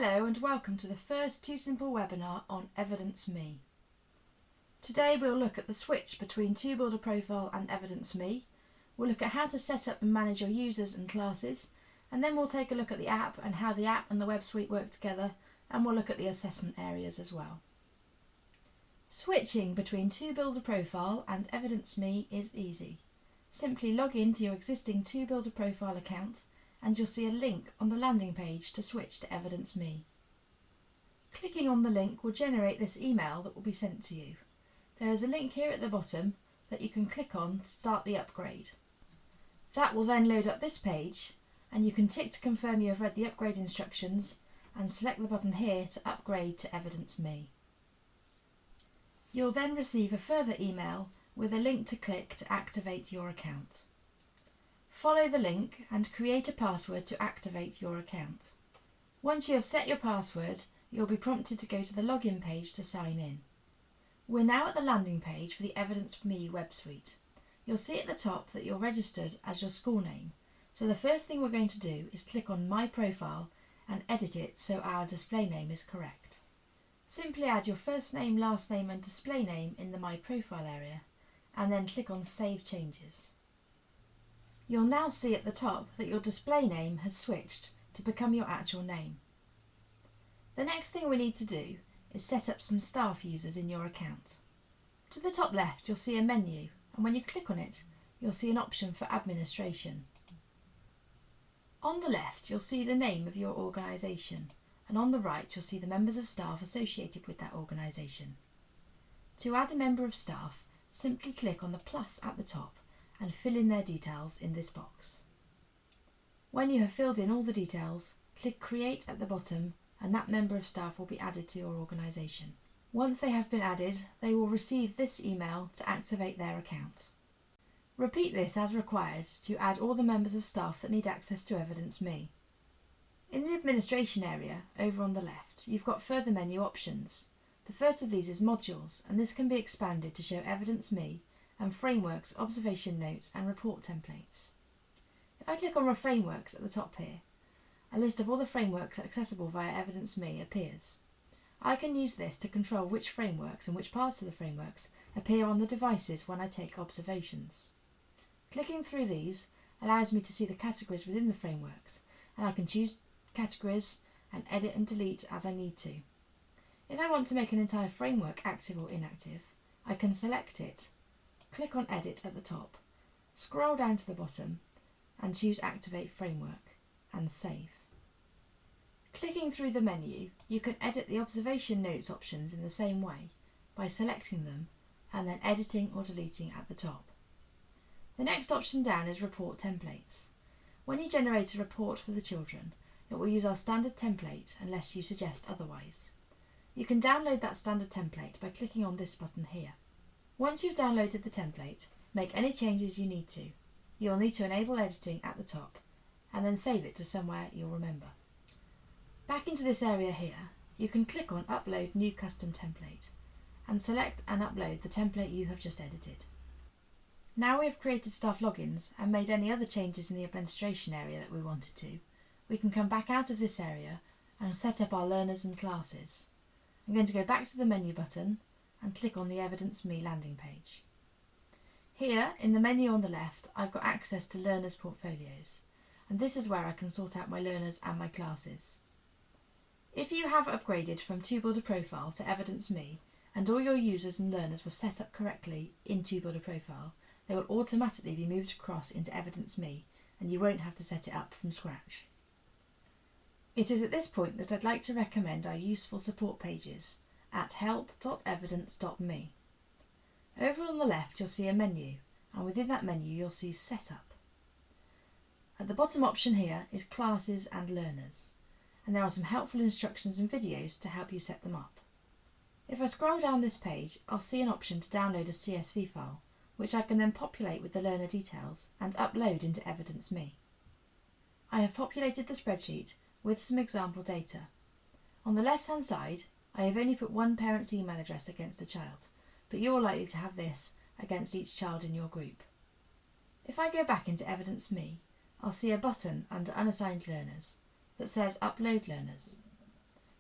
Hello and welcome to the first 2Simple webinar on Evidence Me. Today we'll look at the switch between ToBuilder Profile and Evidence Me. We'll look at how to set up and manage your users and classes, and then we'll take a look at the app and how the app and the web suite work together, and we'll look at the assessment areas as well. Switching between ToBuilder Profile and Evidence Me is easy. Simply log into your existing ToBuilder Profile account and you'll see a link on the landing page to switch to Evidence Me. Clicking on the link will generate this email that will be sent to you. There is a link here at the bottom that you can click on to start the upgrade. That will then load up this page and you can tick to confirm you have read the upgrade instructions and select the button here to upgrade to Evidence Me. You'll then receive a further email with a link to click to activate your account. Follow the link and create a password to activate your account. Once you have set your password, you'll be prompted to go to the login page to sign in. We're now at the landing page for the Evidence Me web suite. You'll see at the top that you're registered as your school name, so the first thing we're going to do is click on My Profile and edit it so our display name is correct. Simply add your first name, last name and display name in the My Profile area and then click on Save Changes. You'll now see at the top that your display name has switched to become your actual name. The next thing we need to do is set up some staff users in your account. To the top left you'll see a menu, and when you click on it you'll see an option for administration. On the left you'll see the name of your organisation, and on the right you'll see the members of staff associated with that organisation. To add a member of staff, simply click on the plus at the top and fill in their details in this box. When you have filled in all the details, click Create at the bottom and that member of staff will be added to your organisation. Once they have been added, they will receive this email to activate their account. Repeat this as required to add all the members of staff that need access to Evidence Me. In the administration area, over on the left, you've got further menu options. The first of these is Modules, and this can be expanded to show Evidence Me and frameworks, observation notes and report templates. If I click on Frameworks at the top here, a list of all the frameworks accessible via Evidence Me appears. I can use this to control which frameworks and which parts of the frameworks appear on the devices when I take observations. Clicking through these allows me to see the categories within the frameworks, and I can choose categories and edit and delete as I need to. If I want to make an entire framework active or inactive, I can select it, click on Edit at the top, scroll down to the bottom and choose Activate Framework and save. Clicking through the menu, you can edit the observation notes options in the same way by selecting them and then editing or deleting at the top. The next option down is Report Templates. When you generate a report for the children, it will use our standard template unless you suggest otherwise. You can download that standard template by clicking on this button here. Once you've downloaded the template, make any changes you need to. You'll need to enable editing at the top and then save it to somewhere you'll remember. Back into this area here, you can click on Upload New Custom Template and select and upload the template you have just edited. Now we have created staff logins and made any other changes in the administration area that we wanted to, we can come back out of this area and set up our learners and classes. I'm going to go back to the menu button and click on the Evidence Me landing page. Here, in the menu on the left, I've got access to learners' portfolios, and this is where I can sort out my learners and my classes. If you have upgraded from ToBuilder Profile to Evidence Me, and all your users and learners were set up correctly in ToBuilder Profile, they will automatically be moved across into Evidence Me, and you won't have to set it up from scratch. It is at this point that I'd like to recommend our useful support pages at help.evidence.me. Over on the left you'll see a menu, and within that menu you'll see Setup. At the bottom option here is Classes and Learners, and there are some helpful instructions and videos to help you set them up. If I scroll down this page, I'll see an option to download a CSV file, which I can then populate with the learner details and upload into Evidence Me. I have populated the spreadsheet with some example data. On the left hand side, I have only put one parent's email address against a child, but you're likely to have this against each child in your group. If I go back into Evidence Me, I'll see a button under Unassigned Learners that says Upload Learners.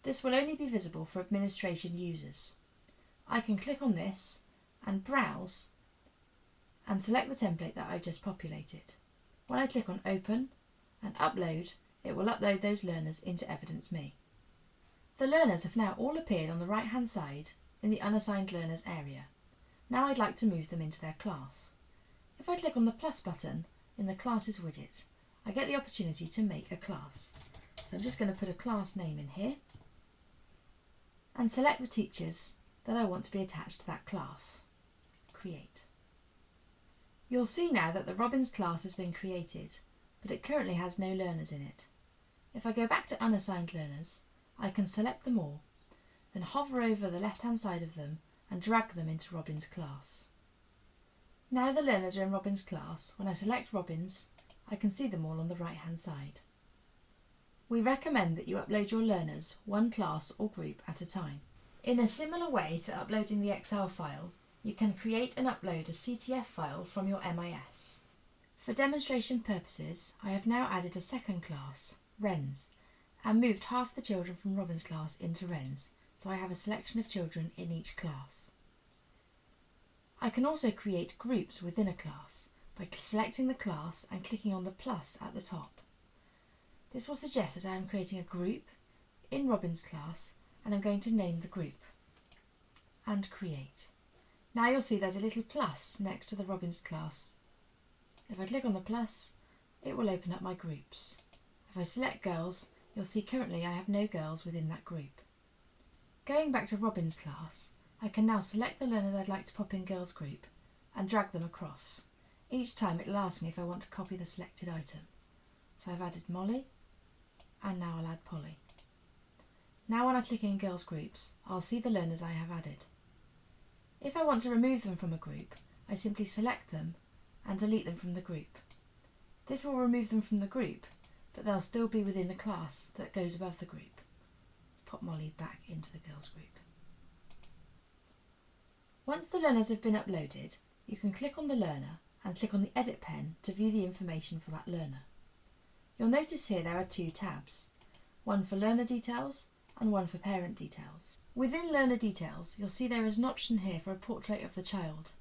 This will only be visible for administration users. I can click on this and browse and select the template that I've just populated. When I click on Open and Upload, it will upload those learners into Evidence.me. The learners have now all appeared on the right hand side in the Unassigned Learners area. Now I'd like to move them into their class. If I click on the plus button in the Classes widget, I get the opportunity to make a class. So I'm just going to put a class name in here and select the teachers that I want to be attached to that class. Create. You'll see now that the Robins class has been created, but it currently has no learners in it. If I go back to Unassigned Learners, I can select them all, then hover over the left hand side of them and drag them into Robins class. Now the learners are in Robins class. When I select Robins, I can see them all on the right hand side. We recommend that you upload your learners one class or group at a time. In a similar way to uploading the Excel file, you can create and upload a CTF file from your MIS. For demonstration purposes, I have now added a second class, Wrens, and moved half the children from Robins class into Wrens, so I have a selection of children in each class. I can also create groups within a class by selecting the class and clicking on the plus at the top. This will suggest that I am creating a group in Robins class, and I'm going to name the group and create. Now you'll see there's a little plus next to the Robins class. If I click on the plus, it will open up my groups. If I select girls, you'll see currently I have no girls within that group. Going back to Robins class, I can now select the learners I'd like to pop in girls group and drag them across. Each time it will ask me if I want to copy the selected item. So I've added Molly, and now I'll add Polly. Now when I click in girls groups, I'll see the learners I have added. If I want to remove them from a group, I simply select them and delete them from the group. This will remove them from the group, but they'll still be within the class that goes above the group. Let's pop Molly back into the girls group. Once the learners have been uploaded, you can click on the learner and click on the edit pen to view the information for that learner. You'll notice here there are two tabs, one for learner details and one for parent details. Within learner details, you'll see there is an option here for a portrait of the child.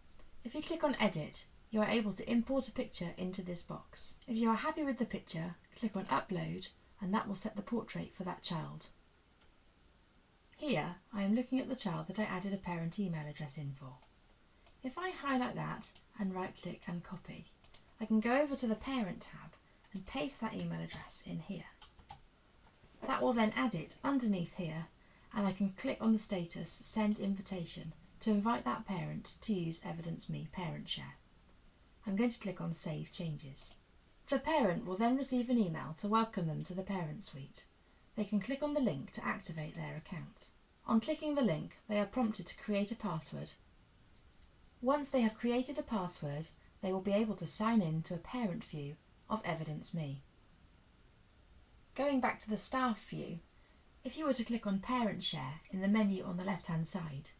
If you click on edit, you are able to import a picture into this box. If you are happy with the picture, click on upload and that will set the portrait for that child. Here I am looking at the child that I added a parent email address in for. If I highlight that and right click and copy, I can go over to the parent tab and paste that email address in here. That will then add it underneath here, and I can click on the status Send Invitation to invite that parent to use Evidence.me Parent Share. I'm going to click on Save Changes. The parent will then receive an email to welcome them to the Parent Suite. They can click on the link to activate their account. On clicking the link, they are prompted to create a password. Once they have created a password, they will be able to sign in to a parent view of Evidence.me. Going back to the staff view, if you were to click on Parent Share in the menu on the left-hand side,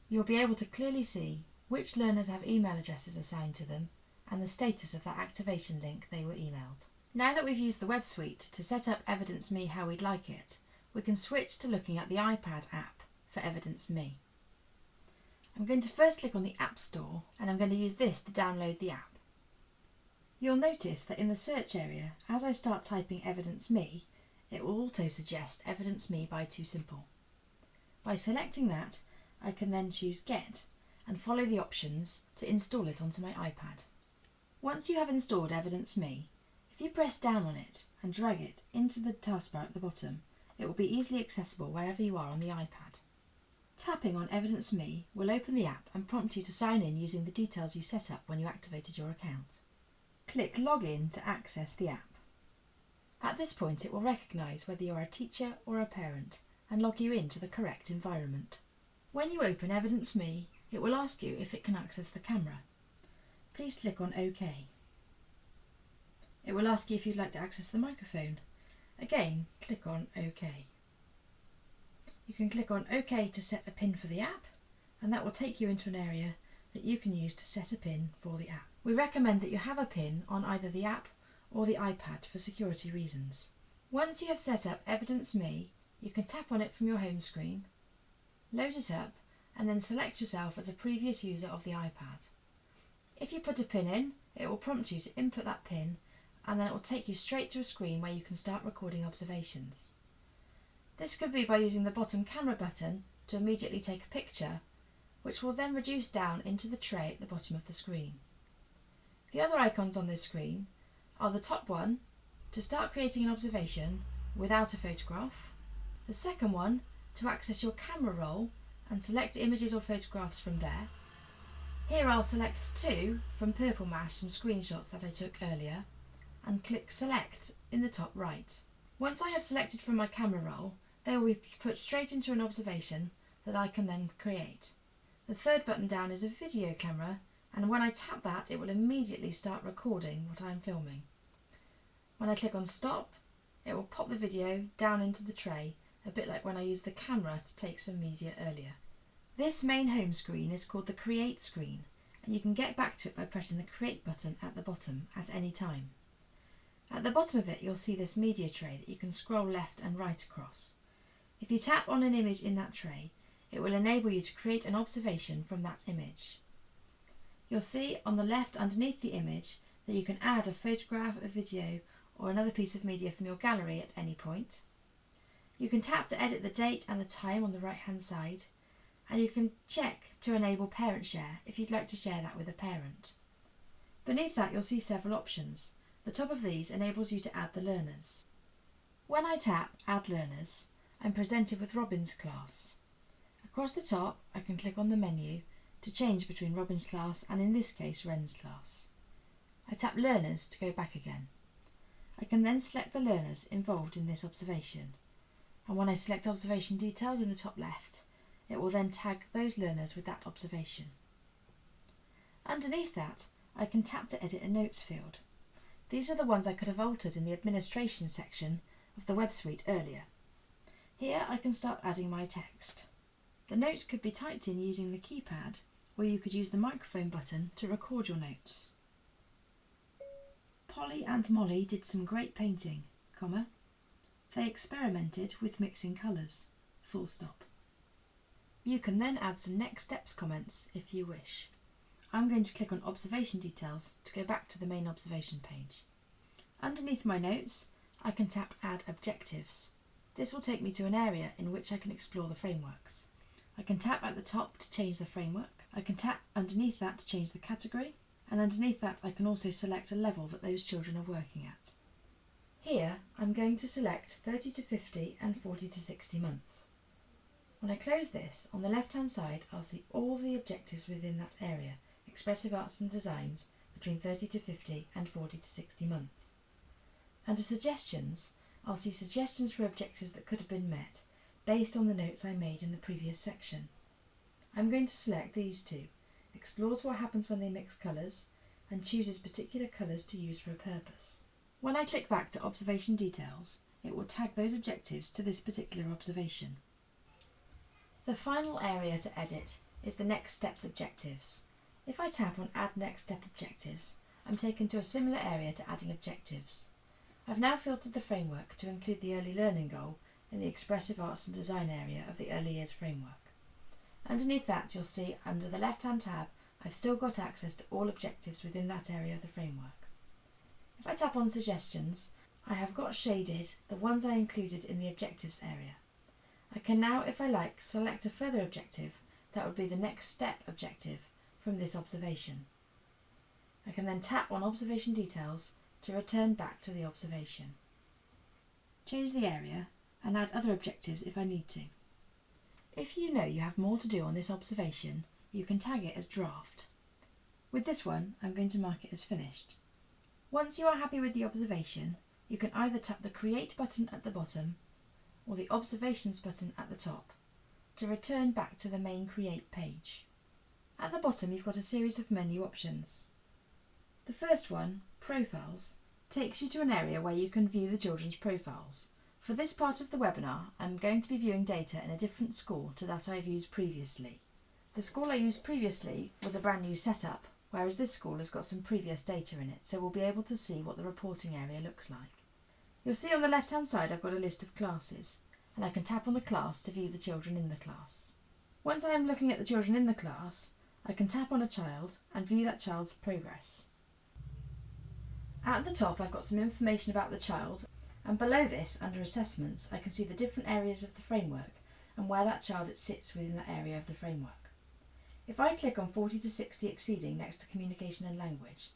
you'll be able to clearly see which learners have email addresses assigned to them and the status of that activation link they were emailed. Now that we've used the web suite to set up Evidence.me how we'd like it, we can switch to looking at the iPad app for Evidence.me. I'm going to first click on the App Store and I'm going to use this to download the app. You'll notice that in the search area, as I start typing Evidence.me, it will auto suggest Evidence.me by 2Simple. By selecting that, I can then choose Get and follow the options to install it onto my iPad. Once you have installed Evidence.me, if you press down on it and drag it into the taskbar at the bottom, it will be easily accessible wherever you are on the iPad. Tapping on Evidence.me will open the app and prompt you to sign in using the details you set up when you activated your account. Click Login to access the app. At this point it will recognise whether you are a teacher or a parent and log you into the correct environment. When you open Evidence.me, it will ask you if it can access the camera. Please click on OK. It will ask you if you'd like to access the microphone. Again, click on OK. You can click on OK to set a PIN for the app, and that will take you into an area that you can use to set a PIN for the app. We recommend that you have a PIN on either the app or the iPad for security reasons. Once you have set up Evidence.me, you can tap on it from your home screen, load it up, and then select yourself as a previous user of the iPad. If you put a pin in, it will prompt you to input that pin, and then it will take you straight to a screen where you can start recording observations. This could be by using the bottom camera button to immediately take a picture, which will then reduce down into the tray at the bottom of the screen. The other icons on this screen are the top one, to start creating an observation without a photograph, the second one, to access your camera roll and select images or photographs from there. Here I'll select 2 from Purple Mash, some screenshots that I took earlier, and click Select in the top right. Once I have selected from my camera roll, they will be put straight into an observation that I can then create. The third button down is a video camera, and when I tap that, it will immediately start recording what I am filming. When I click on Stop, it will pop the video down into the tray, a bit like when I used the camera to take some media earlier. This main home screen is called the Create screen, and you can get back to it by pressing the Create button at the bottom at any time. At the bottom of it, you'll see this media tray that you can scroll left and right across. If you tap on an image in that tray, it will enable you to create an observation from that image. You'll see on the left underneath the image that you can add a photograph, a video, or another piece of media from your gallery at any point. You can tap to edit the date and the time on the right hand side, and you can check to enable parent share if you'd like to share that with a parent. Beneath that you'll see several options. The top of these enables you to add the learners. When I tap Add Learners, I'm presented with Robin's class. Across the top I can click on the menu to change between Robin's class and, in this case, Ren's class. I tap Learners to go back again. I can then select the learners involved in this observation, and when I select Observation Details in the top left, it will then tag those learners with that observation. Underneath that, I can tap to edit a notes field. These are the ones I could have altered in the administration section of the web suite earlier. Here I can start adding my text. The notes could be typed in using the keypad, or you could use the microphone button to record your notes. Polly and Molly did some great painting, comma. They experimented with mixing colours, full stop. You can then add some next steps comments if you wish. I'm going to click on Observation Details to go back to the main observation page. Underneath my notes, I can tap Add Objectives. This will take me to an area in which I can explore the frameworks. I can tap at the top to change the framework. I can tap underneath that to change the category, and underneath that I can also select a level that those children are working at. Here I'm going to select 30 to 50 and 40 to 60 months. When I close this, on the left hand side I'll see all the objectives within that area, Expressive Arts and Designs, between 30 to 50 and 40 to 60 months. Under Suggestions, I'll see suggestions for objectives that could have been met based on the notes I made in the previous section. I'm going to select these two, explores what happens when they mix colours, and chooses particular colours to use for a purpose. When I click back to Observation Details, it will tag those objectives to this particular observation. The final area to edit is the Next Steps objectives. If I tap on Add Next Step Objectives, I'm taken to a similar area to adding objectives. I've now filtered the framework to include the Early Learning goal in the Expressive Arts and Design area of the Early Years framework. Underneath that you'll see under the left-hand tab I've still got access to all objectives within that area of the framework. If I tap on Suggestions, I have got shaded the ones I included in the Objectives area. I can now, if I like, select a further objective that would be the Next Step objective from this observation. I can then tap on Observation Details to return back to the observation. Change the area and add other objectives if I need to. If you know you have more to do on this observation, you can tag it as Draft. With this one, I'm going to mark it as finished. Once you are happy with the observation, you can either tap the Create button at the bottom or the Observations button at the top to return back to the main Create page. At the bottom you've got a series of menu options. The first one, Profiles, takes you to an area where you can view the children's profiles. For this part of the webinar, I'm going to be viewing data in a different school to that I've used previously. The school I used previously was a brand new setup, whereas this school has got some previous data in it, so we'll be able to see what the reporting area looks like. You'll see on the left hand side I've got a list of classes. and I can tap on the class to view the children in the class. Once I am looking at the children in the class, I can tap on a child and view that child's progress. At the top I've got some information about the child, and below this, under assessments, I can see the different areas of the framework and where that child sits within that area of the framework. If I click on 40 to 60 exceeding next to communication and language,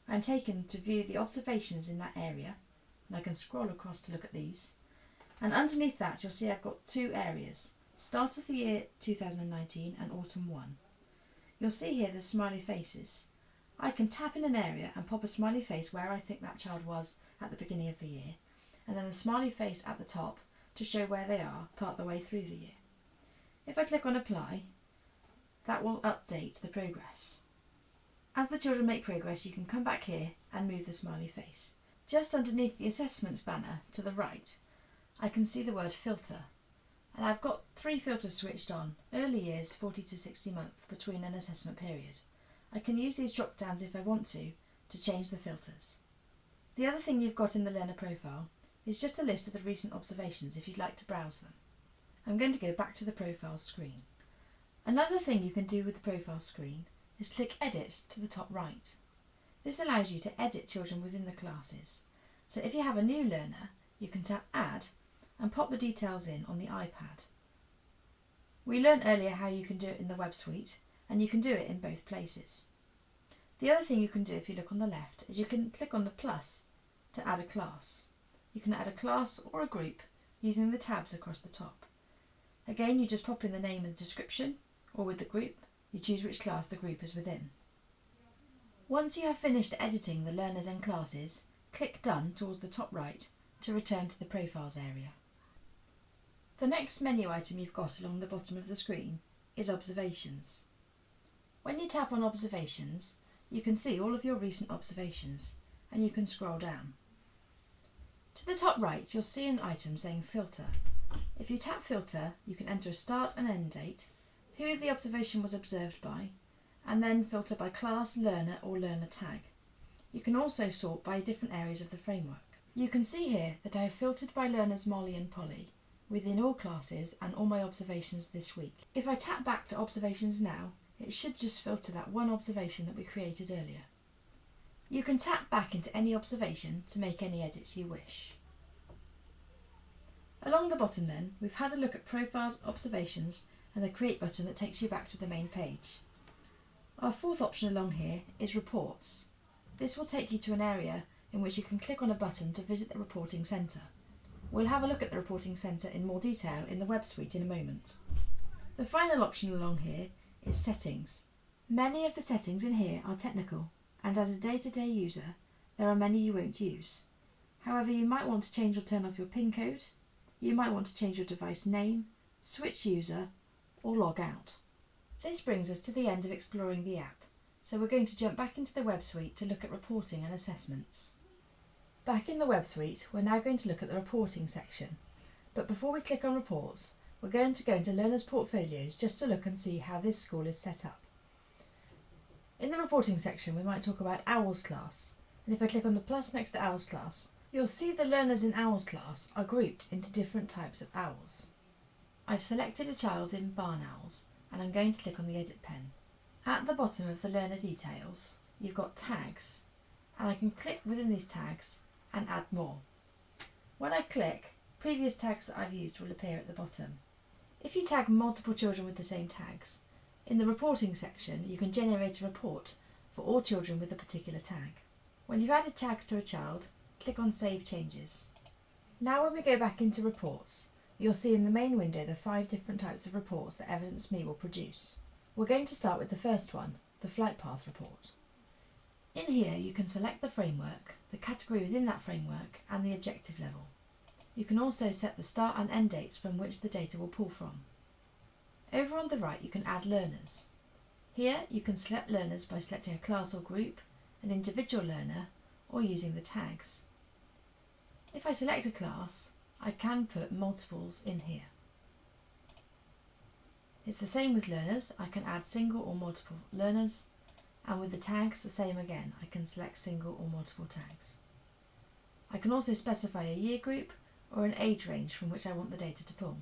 I am taken to view the observations in that area, and I can scroll across to look at these. And underneath that you'll see I've got two areas, start of the year 2019 and autumn 1. You'll see here the smiley faces. I can tap in an area and pop a smiley face where I think that child was at the beginning of the year, and then the smiley face at the top to show where they are part the way through the year. If I click on apply, that will update the progress. As the children make progress, you can come back here and move the smiley face. Just underneath the assessments banner to the right, I can see the word filter, and I've got 3 filters switched on: early years, 40 to 60 months between an assessment period. I can use these drop downs if I want to change the filters. The other thing you've got in the learner profile is just a list of the recent observations if you'd like to browse them. I'm going to go back to the profile screen. Another thing you can do with the profile screen is click Edit to the top right. This allows you to edit children within the classes. So if you have a new learner, you can tap Add and pop the details in on the iPad. We learned earlier how you can do it in the web suite, and you can do it in both places. The other thing you can do if you look on the left is you can click on the plus to add a class. You can add a class or a group using the tabs across the top. Again, you just pop in the name and the description, or with the group, you choose which class the group is within. Once you have finished editing the learners and classes, click Done towards the top right to return to the Profiles area. The next menu item you've got along the bottom of the screen is Observations. When you tap on Observations, you can see all of your recent observations, and you can scroll down. To the top right, you'll see an item saying Filter. If you tap Filter, you can enter a start and end date, who the observation was observed by, and then filter by class, learner or learner tag. You can also sort by different areas of the framework. You can see here that I have filtered by learners Molly and Polly within all classes and all my observations this week. If I tap back to observations now, it should just filter that one observation that we created earlier. You can tap back into any observation to make any edits you wish. Along the bottom then, we've had a look at profiles, observations and the create button that takes you back to the main page. Our fourth option along here is reports. This will take you to an area in which you can click on a button to visit the reporting centre. We'll have a look at the reporting centre in more detail in the web suite in a moment. The final option along here is settings. Many of the settings in here are technical, and as a day-to-day user, there are many you won't use. However, you might want to change or turn off your PIN code, you might want to change your device name, switch user, or log out. This brings us to the end of exploring the app, so we're going to jump back into the web suite to look at reporting and assessments. Back in the web suite, we're now going to look at the reporting section, but before we click on reports, we're going to go into learners' portfolios just to look and see how this school is set up. In the reporting section, we might talk about Owl's class, and if I click on the plus next to Owl's class, you'll see the learners in Owl's class are grouped into different types of owls. I've selected a child in Barn Owls, and I'm going to click on the edit pen. At the bottom of the learner details, you've got tags, and I can click within these tags and add more. When I click, previous tags that I've used will appear at the bottom. If you tag multiple children with the same tags, in the reporting section you can generate a report for all children with a particular tag. When you've added tags to a child, click on Save Changes. Now when we go back into reports, you'll see in the main window the 5 different types of reports that Evidence Me will produce. We're going to start with the first one, the Flight Path Report. In here you can select the framework, the category within that framework and the objective level. You can also set the start and end dates from which the data will pull from. Over on the right you can add learners. Here you can select learners by selecting a class or group, an individual learner or using the tags. If I select a class, I can put multiples in here. It's the same with learners, I can add single or multiple learners, and with the tags the same again, I can select single or multiple tags. I can also specify a year group or an age range from which I want the data to pull.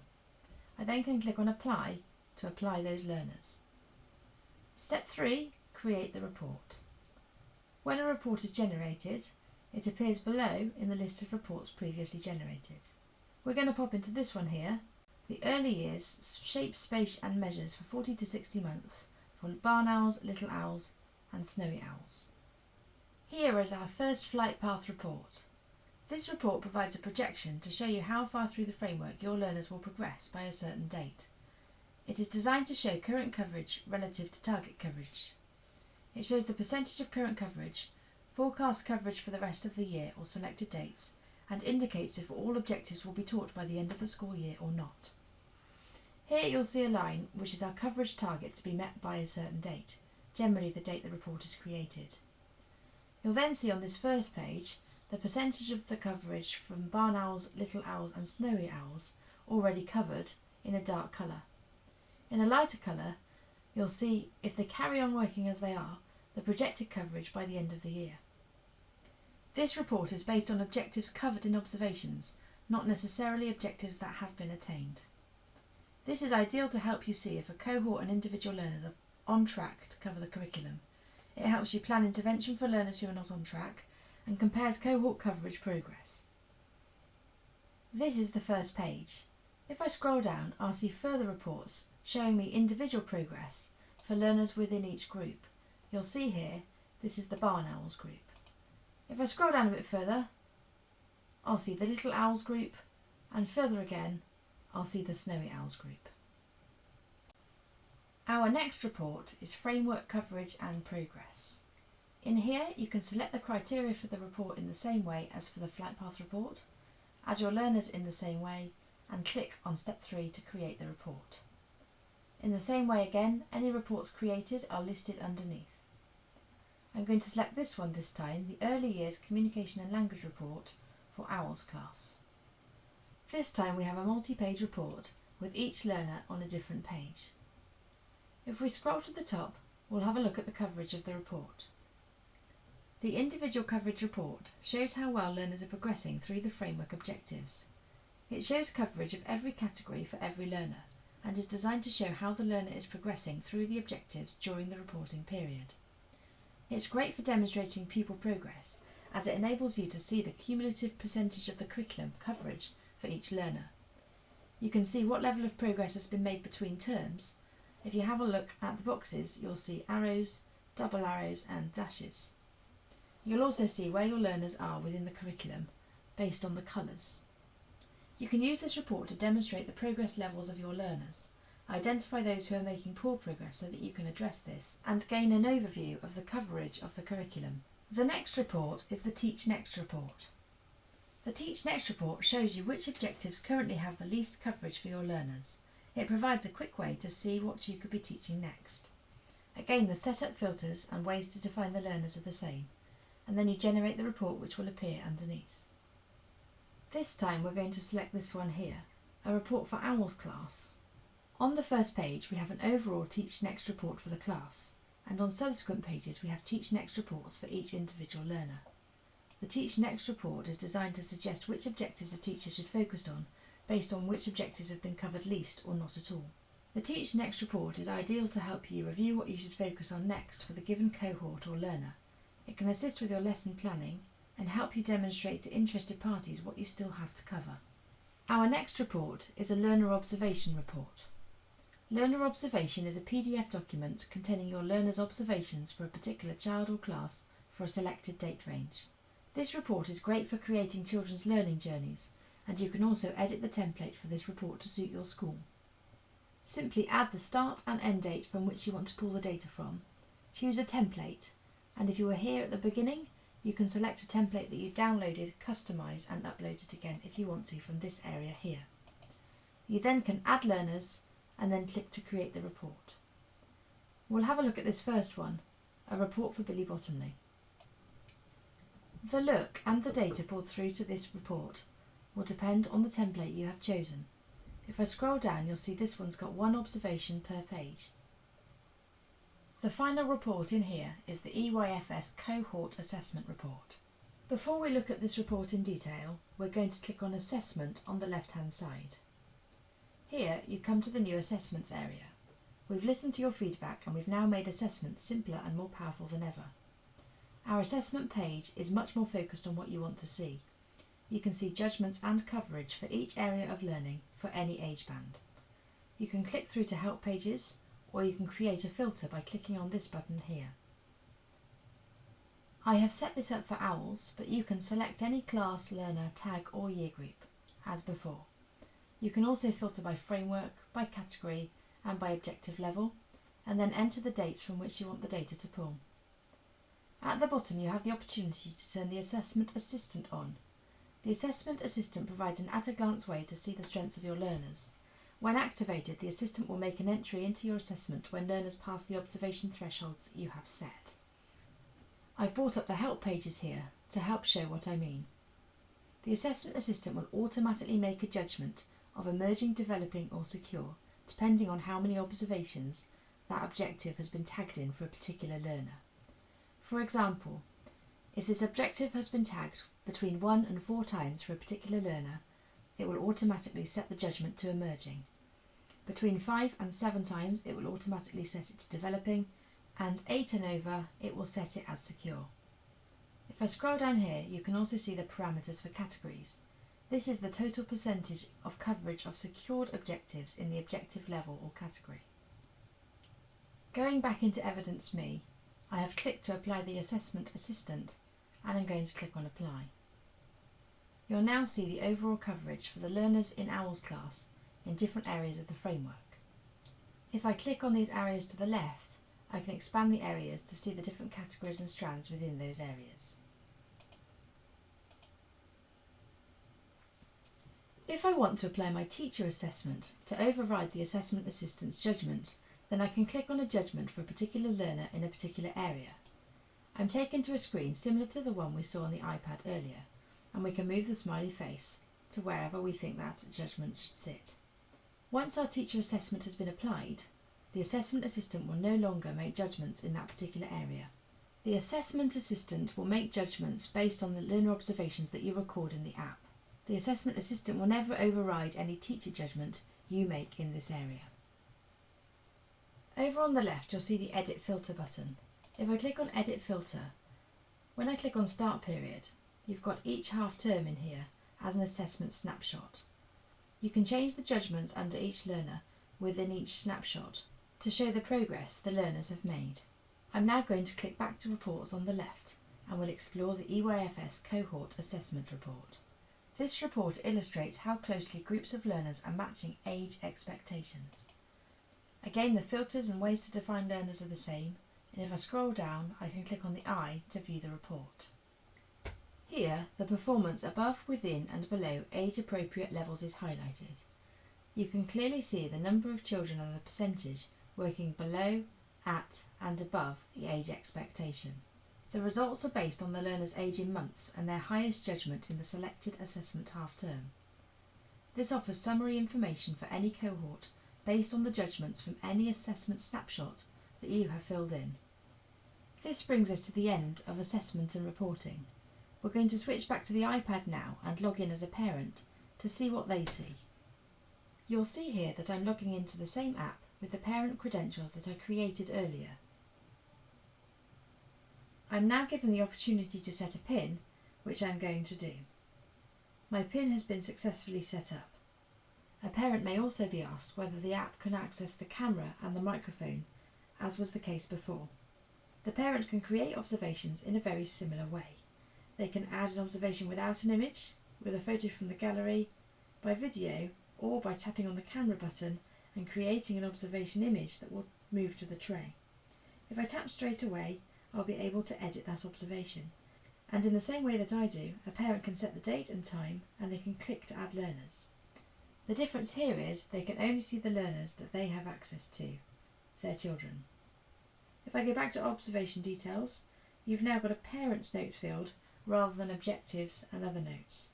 I then can click on Apply to apply those learners. Step 3, create the report. When a report is generated, it appears below in the list of reports previously generated. We're going to pop into this one here, the early years shape, space and measures for 40 to 60 months for barn owls, little owls and snowy owls. Here is our first flight path report. This report provides a projection to show you how far through the framework your learners will progress by a certain date. It is designed to show current coverage relative to target coverage. It shows the percentage of current coverage, forecast coverage for the rest of the year or selected dates, and indicates if all objectives will be taught by the end of the school year or not. Here you'll see a line which is our coverage target to be met by a certain date, generally the date the report is created. You'll then see on this first page the percentage of the coverage from barn owls, little owls and snowy owls already covered in a dark colour. In a lighter colour, you'll see, if they carry on working as they are, the projected coverage by the end of the year. This report is based on objectives covered in observations, not necessarily objectives that have been attained. This is ideal to help you see if a cohort and individual learners are on track to cover the curriculum. It helps you plan intervention for learners who are not on track and compares cohort coverage progress. This is the first page. If I scroll down, I'll see further reports showing me individual progress for learners within each group. You'll see here, this is the barn owls group. If I scroll down a bit further, I'll see the little owls group, and further again, I'll see the snowy owls group. Our next report is framework coverage and progress. In here, you can select the criteria for the report in the same way as for the flight path report, add your learners in the same way, and click on step 3 to create the report. In the same way again, any reports created are listed underneath. I'm going to select this one this time, the Early Years Communication and Language Report for Owls class. This time we have a multi-page report with each learner on a different page. If we scroll to the top, we'll have a look at the coverage of the report. The individual coverage report shows how well learners are progressing through the framework objectives. It shows coverage of every category for every learner and is designed to show how the learner is progressing through the objectives during the reporting period. It's great for demonstrating pupil progress as it enables you to see the cumulative percentage of the curriculum coverage for each learner. You can see what level of progress has been made between terms. If you have a look at the boxes, you'll see arrows, double arrows and dashes. You'll also see where your learners are within the curriculum based on the colours. You can use this report to demonstrate the progress levels of your learners, identify those who are making poor progress so that you can address this, and gain an overview of the coverage of the curriculum. The next report is the Teach Next report. The Teach Next report shows you which objectives currently have the least coverage for your learners. It provides a quick way to see what you could be teaching next. Again, the setup filters and ways to define the learners are the same, and then you generate the report which will appear underneath. This time we're going to select this one here, a report for Owls class. On the first page we have an overall Teach Next report for the class, and on subsequent pages we have Teach Next reports for each individual learner. The Teach Next report is designed to suggest which objectives a teacher should focus on based on which objectives have been covered least or not at all. The Teach Next report is ideal to help you review what you should focus on next for the given cohort or learner. It can assist with your lesson planning and help you demonstrate to interested parties what you still have to cover. Our next report is a Learner Observation report. Learner Observation is a PDF document containing your learner's observations for a particular child or class for a selected date range. This report is great for creating children's learning journeys, and you can also edit the template for this report to suit your school. Simply add the start and end date from which you want to pull the data from, choose a template, and if you were here at the beginning, you can select a template that you downloaded, customise and upload it again if you want to from this area here. You then can add learners and then click to create the report. We'll have a look at this first one, a report for Billy Bottomley. The look and the data pulled through to this report will depend on the template you have chosen. If I scroll down, you'll see this one's got one observation per page. The final report in here is the EYFS Cohort Assessment Report. Before we look at this report in detail, we're going to click on Assessment on the left-hand side. Here you come to the new Assessments area. We've listened to your feedback and we've now made assessment simpler and more powerful than ever. Our assessment page is much more focused on what you want to see. You can see judgments and coverage for each area of learning for any age band. You can click through to help pages, or you can create a filter by clicking on this button here. I have set this up for OWLs, but you can select any class, learner, tag or year group, as before. You can also filter by framework, by category and by objective level, and then enter the dates from which you want the data to pull. At the bottom you have the opportunity to turn the Assessment Assistant on. The Assessment Assistant provides an at-a-glance way to see the strengths of your learners. When activated, the assistant will make an entry into your assessment when learners pass the observation thresholds that you have set. I've brought up the help pages here to help show what I mean. The Assessment Assistant will automatically make a judgment of emerging, developing or secure, depending on how many observations that objective has been tagged in for a particular learner. For example, if this objective has been tagged between 1 and 4 times for a particular learner, it will automatically set the judgment to emerging. Between 5 and 7 times it will automatically set it to developing, and 8 and over it will set it as secure. If I scroll down here you can also see the parameters for categories. This is the total percentage of coverage of secured objectives in the objective level or category. Going back into Evidence Me, I have clicked to apply the Assessment Assistant and I'm going to click on Apply. You'll now see the overall coverage for the learners in OWLs class in different areas of the framework. If I click on these areas to the left, I can expand the areas to see the different categories and strands within those areas. If I want to apply my teacher assessment to override the Assessment Assistant's judgment, then I can click on a judgment for a particular learner in a particular area. I'm taken to a screen similar to the one we saw on the iPad earlier, and we can move the smiley face to wherever we think that judgment should sit. Once our teacher assessment has been applied, the Assessment Assistant will no longer make judgments in that particular area. The Assessment Assistant will make judgments based on the learner observations that you record in the app. The Assessment Assistant will never override any teacher judgment you make in this area. Over on the left you'll see the Edit Filter button. If I click on Edit Filter, when I click on Start Period, you've got each half term in here as an assessment snapshot. You can change the judgments under each learner within each snapshot to show the progress the learners have made. I'm now going to click back to Reports on the left and will explore the EYFS Cohort Assessment Report. This report illustrates how closely groups of learners are matching age expectations. Again, the filters and ways to define learners are the same, and if I scroll down I can click on the eye to view the report. Here, the performance above, within and below age-appropriate levels is highlighted. You can clearly see the number of children and the percentage working below, at and above the age expectation. The results are based on the learner's age in months and their highest judgment in the selected assessment half-term. This offers summary information for any cohort based on the judgments from any assessment snapshot that you have filled in. This brings us to the end of assessment and reporting. We're going to switch back to the iPad now and log in as a parent to see what they see. You'll see here that I'm logging into the same app with the parent credentials that I created earlier. I'm now given the opportunity to set a PIN, which I'm going to do. My PIN has been successfully set up. A parent may also be asked whether the app can access the camera and the microphone, as was the case before. The parent can create observations in a very similar way. They can add an observation without an image, with a photo from the gallery, by video, or by tapping on the camera button and creating an observation image that will move to the tray. If I tap straight away, I'll be able to edit that observation. And in the same way that I do, a parent can set the date and time and they can click to add learners. The difference here is they can only see the learners that they have access to, their children. If I go back to observation details, you've now got a parent's note field rather than objectives and other notes.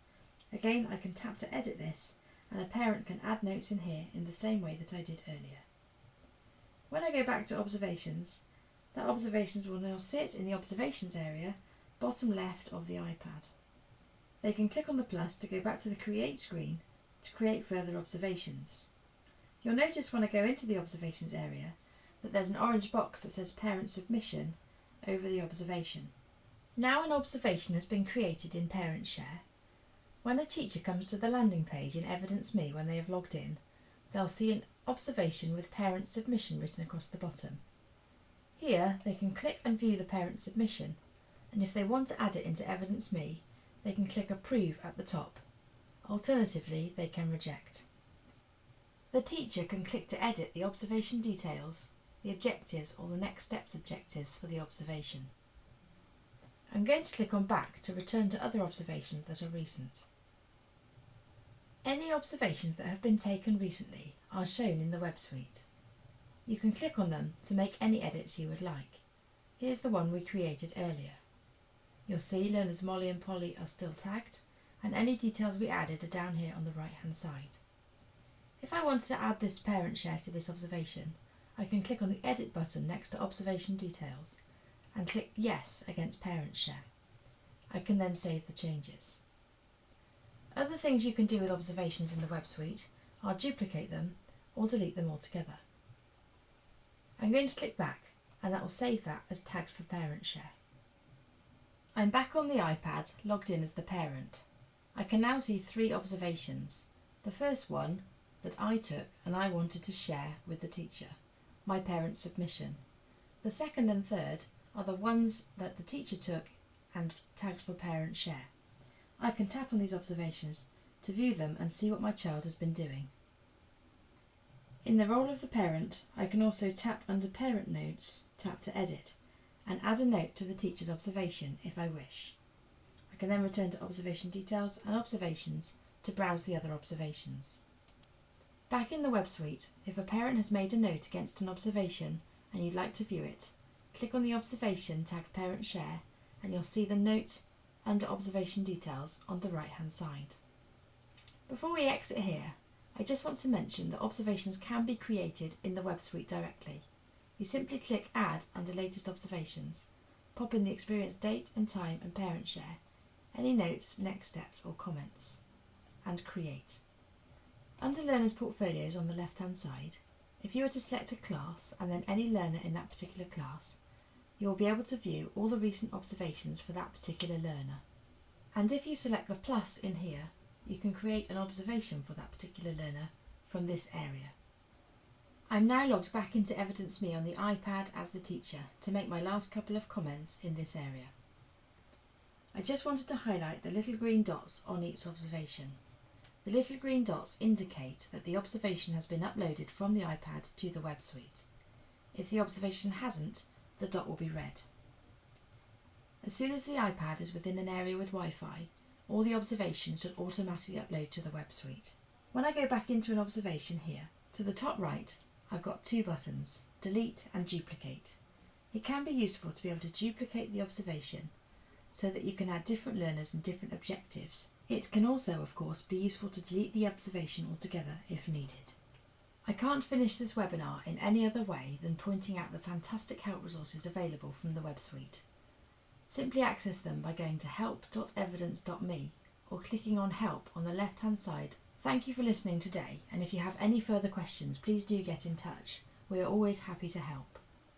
Again, I can tap to edit this and a parent can add notes in here in the same way that I did earlier. When I go back to observations, the observations will now sit in the observations area, bottom left of the iPad. they can click on the plus to go back to the Create screen to create further observations. You'll notice when I go into the observations area that there's an orange box that says Parent Submission over the observation. Now an observation has been created in Parent Share. When a teacher comes to the landing page in Evidence Me when they have logged in, they'll see an observation with Parent Submission written across the bottom. Here they can click and view the parent submission, and if they want to add it into Evidence Me, they can click Approve at the top. Alternatively, they can reject. The teacher can click to edit the observation details, the objectives or the next steps objectives for the observation. I'm going to click on Back to return to other observations that are recent. Any observations that have been taken recently are shown in the web suite. You can click on them to make any edits you would like. Here's the one we created earlier. You'll see learners Molly and Polly are still tagged, and any details we added are down here on the right hand side. If I wanted to add this parent share to this observation, I can click on the Edit button next to Observation Details and click Yes against Parent Share. I can then save the changes. Other things you can do with observations in the web suite are duplicate them or delete them altogether. I'm going to click back, and that will save that as tagged for Parent Share. I'm back on the iPad, logged in as the parent. I can now see 3 observations. The first one that I took and I wanted to share with the teacher, my parent submission. The second and third are the ones that the teacher took and tagged for Parent Share. I can tap on these observations to view them and see what my child has been doing. In the role of the parent, I can also tap under Parent Notes, tap to edit, and add a note to the teacher's observation if I wish. I can then return to Observation Details and Observations to browse the other observations. Back in the web suite, if a parent has made a note against an observation and you'd like to view it, click on the observation tagged Parent Share and you'll see the note under Observation Details on the right hand side. Before we exit here, I just want to mention that observations can be created in the web suite directly. You simply click Add under Latest Observations, pop in the experience date and time and parent share, any notes, next steps or comments, and create. Under Learners Portfolios on the left hand side, if you were to select a class and then any learner in that particular class, you will be able to view all the recent observations for that particular learner. And if you select the plus in here, you can create an observation for that particular learner from this area. I'm now logged back into Evidence Me on the iPad as the teacher to make my last couple of comments in this area. I just wanted to highlight the little green dots on each observation. The little green dots indicate that the observation has been uploaded from the iPad to the web suite. If the observation hasn't, the dot will be red. As soon as the iPad is within an area with Wi-Fi, all the observations should automatically upload to the web suite. When I go back into an observation here, to the top right, I've got 2 buttons, Delete and Duplicate. It can be useful to be able to duplicate the observation so that you can add different learners and different objectives. It can also, of course, be useful to delete the observation altogether if needed. I can't finish this webinar in any other way than pointing out the fantastic help resources available from the web suite. Simply access them by going to help.evidence.me or clicking on Help on the left-hand side. Thank you for listening today, and if you have any further questions, please do get in touch. We are always happy to help.